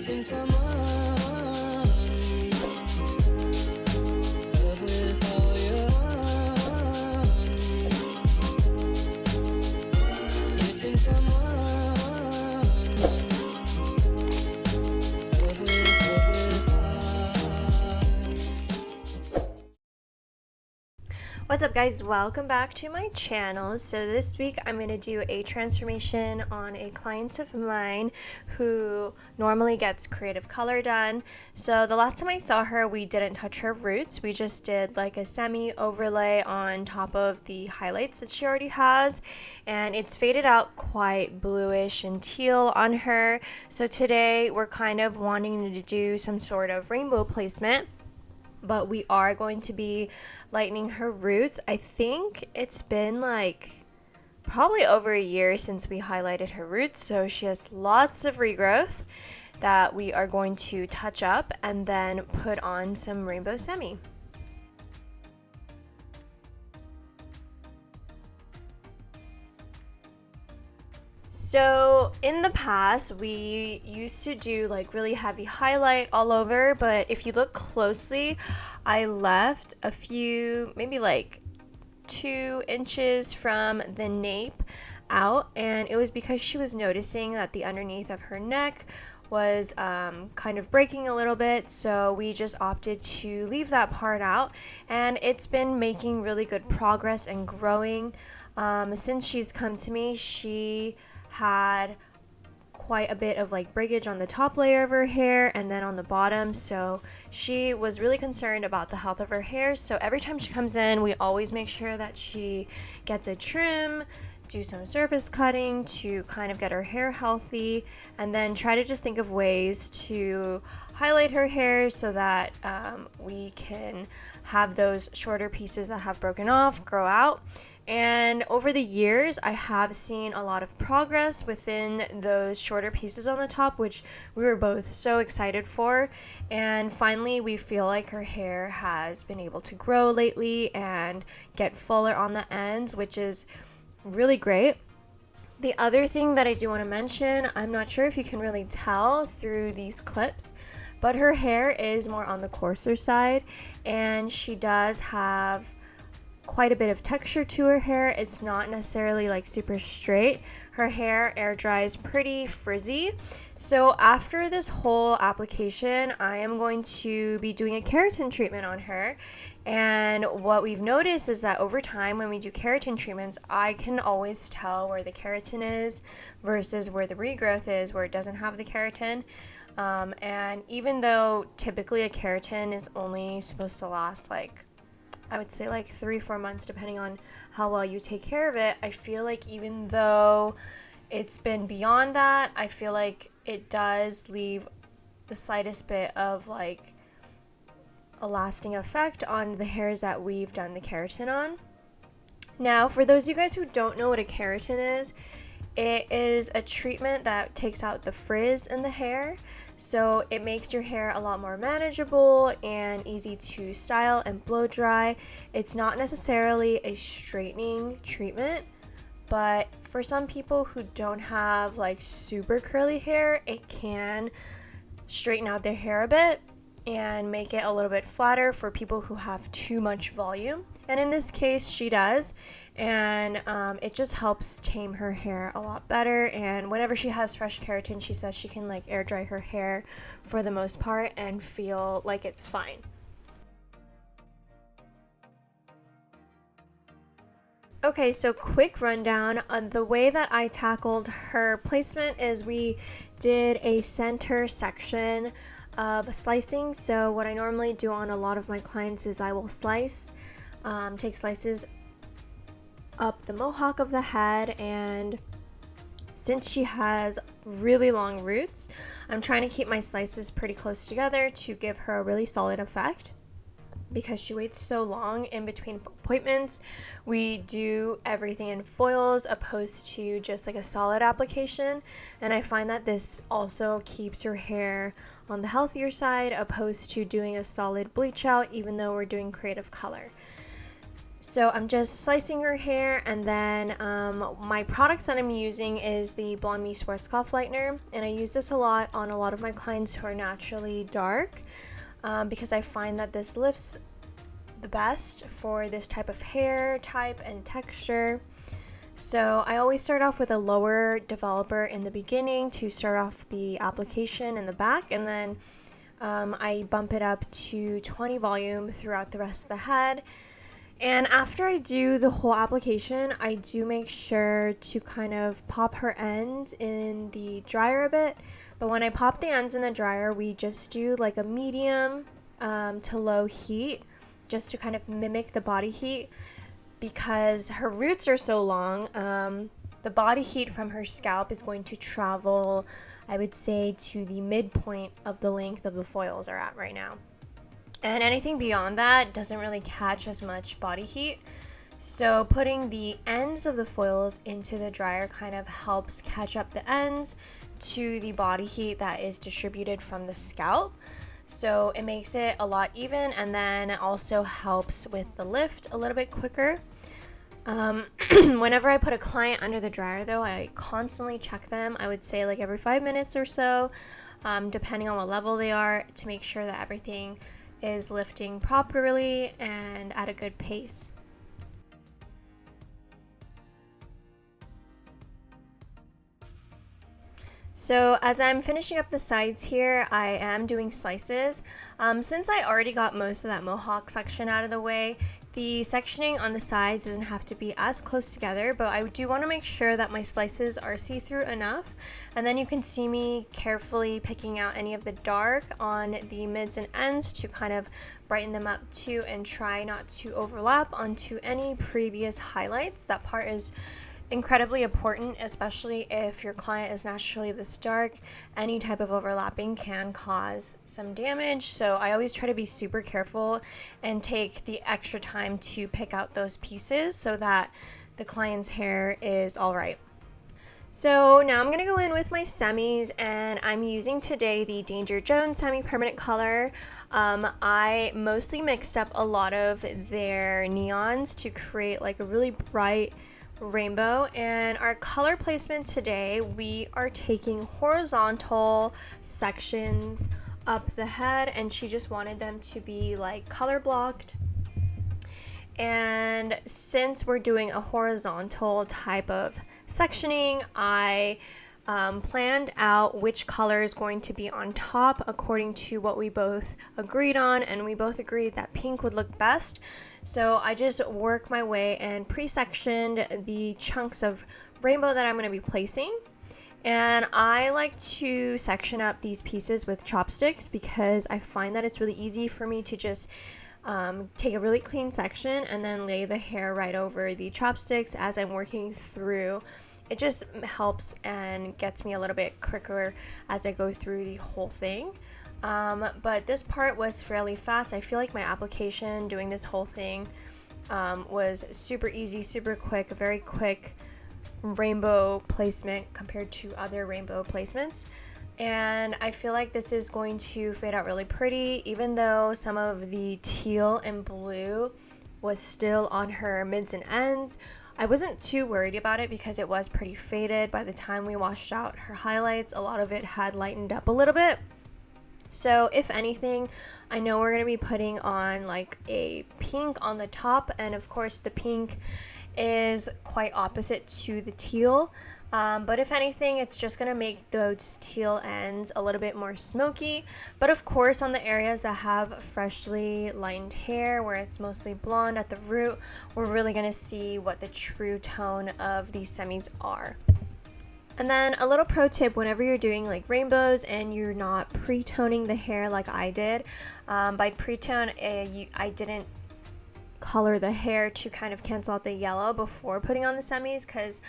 Missing someone with all your missing someone What's up, guys? Welcome back to my channel. So this week I'm going to do a transformation on a client of mine who normally gets creative color done. So the last time I saw her, we didn't touch her roots. We just did like a semi overlay on top of the highlights that she already has, and it's faded out quite bluish and teal on her. So today we're kind of wanting to do some sort of rainbow placement, but we are going to be lightening her roots. I think it's been like probably over a year since we highlighted her roots, so she has lots of regrowth that we are going to touch up and then put on some rainbow semi. So in the past, we used to do like really heavy highlight all over, but if you look closely, I left a few, maybe like 2 inches from the nape out, and it was because she was noticing that the underneath of her neck was kind of breaking a little bit, so we just opted to leave that part out, and it's been making really good progress and growing. Since she's come to me, she had quite a bit of like breakage on the top layer of her hair and then on the bottom, so she was really concerned about the health of her hair. So every time she comes in, we always make sure that she gets a trim, do some surface cutting to kind of get her hair healthy, and then try to just think of ways to highlight her hair so that we can have those shorter pieces that have broken off grow out. And over the years, I have seen a lot of progress within those shorter pieces on the top, which we were both so excited for. And finally, we feel like her hair has been able to grow lately and get fuller on the ends, which is really great. The other thing that I do want to mention, I'm not sure if you can really tell through these clips, but her hair is more on the coarser side, and she does have quite a bit of texture to her hair. It's not necessarily like super straight. Her hair air dries pretty frizzy. So after this whole application, I am going to be doing a keratin treatment on her. And what we've noticed is that over time when we do keratin treatments, I can always tell where the keratin is versus where the regrowth is, where it doesn't have the keratin. And even though typically a keratin is only supposed to last I would say like 3-4 months, depending on how well you take care of it, I feel like even though it's been beyond that, I feel like it does leave the slightest bit of like a lasting effect on the hairs that we've done the keratin on. Now, for those of you guys who don't know what a keratin is, it is a treatment that takes out the frizz in the hair, so it makes your hair a lot more manageable and easy to style and blow dry. It's not necessarily a straightening treatment, but for some people who don't have like super curly hair, it can straighten out their hair a bit and make it a little bit flatter for people who have too much volume. And in this case, she does. And it just helps tame her hair a lot better. And whenever she has fresh keratin, she says she can like air dry her hair for the most part and feel like it's fine. Okay, so quick rundown on the way that I tackled her placement is we did a center section of slicing. So what I normally do on a lot of my clients is I will slice, take slices up the mohawk of the head, and since she has really long roots, I'm trying to keep my slices pretty close together to give her a really solid effect. Because she waits so long in between appointments, we do everything in foils opposed to just like a solid application, and I find that this also keeps your hair on the healthier side opposed to doing a solid bleach out even though we're doing creative color. So I'm just slicing her hair, and then my products that I'm using is the Blonde Me Schwarzkopf Lightener, and I use this a lot on a lot of my clients who are naturally dark because I find that this lifts the best for this type of hair type and texture. So I always start off with a lower developer in the beginning to start off the application in the back, and then I bump it up to 20 volume throughout the rest of the head. And after I do the whole application, I do make sure to kind of pop her ends in the dryer a bit. But when I pop the ends in the dryer, we just do like a medium to low heat, just to kind of mimic the body heat. Because her roots are so long, the body heat from her scalp is going to travel, I would say, to the midpoint of the length of the foils are at right now. And anything beyond that doesn't really catch as much body heat. So putting the ends of the foils into the dryer kind of helps catch up the ends to the body heat that is distributed from the scalp. So it makes it a lot even, and then it also helps with the lift a little bit quicker. Whenever I put a client under the dryer though, I constantly check them. I would say like every 5 minutes or so, depending on what level they are, to make sure that everything is lifting properly and at a good pace. So as I'm finishing up the sides here, I am doing slices. Since I already got most of that mohawk section out of the way, the sectioning on the sides doesn't have to be as close together, but I do want to make sure that my slices are see-through enough. And then you can see me carefully picking out any of the dark on the mids and ends to kind of brighten them up too, and try not to overlap onto any previous highlights. That part is incredibly important, especially if your client is naturally this dark. Any type of overlapping can cause some damage, so I always try to be super careful and take the extra time to pick out those pieces so that the client's hair is all right. So now I'm going to go in with my semis, and I'm using today the Danger Jones semi-permanent color. I mostly mixed up a lot of their neons to create like a really bright rainbow. And our color placement today, we are taking horizontal sections up the head, and she just wanted them to be like color blocked. And since we're doing a horizontal type of sectioning, I planned out which color is going to be on top according to what we both agreed on, and we both agreed that pink would look best. So I just worked my way and pre-sectioned the chunks of rainbow that I'm going to be placing. And I like to section up these pieces with chopsticks because I find that it's really easy for me to just take a really clean section and then lay the hair right over the chopsticks as I'm working through. It just helps and gets me a little bit quicker as I go through the whole thing. But this part was fairly fast. I feel like my application doing this whole thing was super easy, super quick, a very quick rainbow placement compared to other rainbow placements. And I feel like this is going to fade out really pretty, even though some of the teal and blue was still on her mids and ends. I wasn't too worried about it because it was pretty faded. By the time we washed out her highlights, a lot of it had lightened up a little bit. So if anything, I know we're going to be putting on like a pink on the top, and of course the pink is quite opposite to the teal. But if anything, it's just going to make those teal ends a little bit more smoky. But of course, on the areas that have freshly lightened hair, where it's mostly blonde at the root, we're really going to see what the true tone of these semis are. And then a little pro tip, whenever you're doing like rainbows and you're not pre-toning the hair like I did, by pre-tone, I didn't color the hair to kind of cancel out the yellow before putting on the semis, because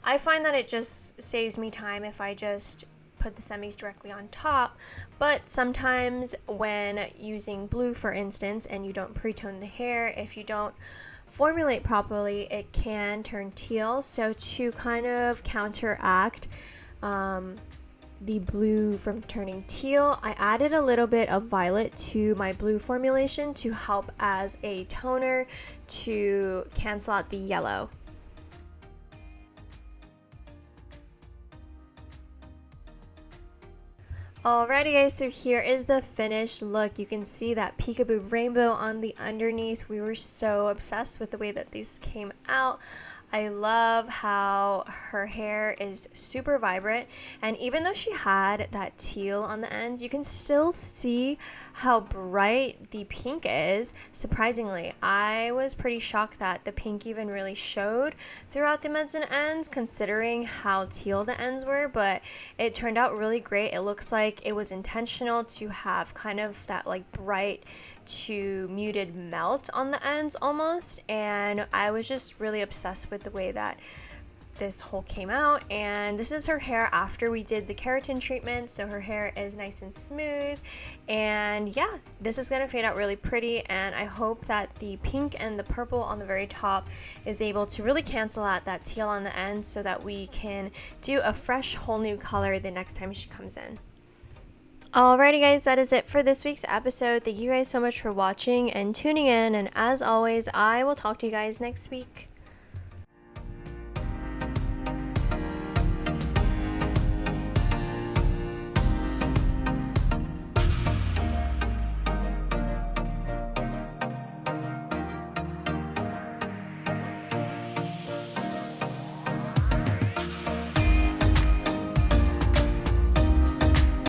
I find that it just saves me time if I just put the semis directly on top. But sometimes when using blue, for instance, and you don't pre-tone the hair, if you don't formulate properly, it can turn teal. So to kind of counteract the blue from turning teal, I added a little bit of violet to my blue formulation to help as a toner to cancel out the yellow. Alrighty guys, so here is the finished look. You can see that peekaboo rainbow on the underneath. We were so obsessed with the way that these came out. I love how her hair is super vibrant, and even though she had that teal on the ends, you can still see how bright the pink is. Surprisingly, I was pretty shocked that the pink even really showed throughout the mids and ends, considering how teal the ends were, but it turned out really great. It looks like it was intentional to have kind of that like bright to muted melt on the ends almost, and I was just really obsessed with the way that this whole came out. And this is her hair after we did the keratin treatment, so her hair is nice and smooth, and yeah, this is gonna fade out really pretty, and I hope that the pink and the purple on the very top is able to really cancel out that teal on the end so that we can do a fresh whole new color the next time she comes in. Alrighty guys, that is it for this week's episode. Thank you guys so much for watching and tuning in, and as always, I will talk to you guys next week.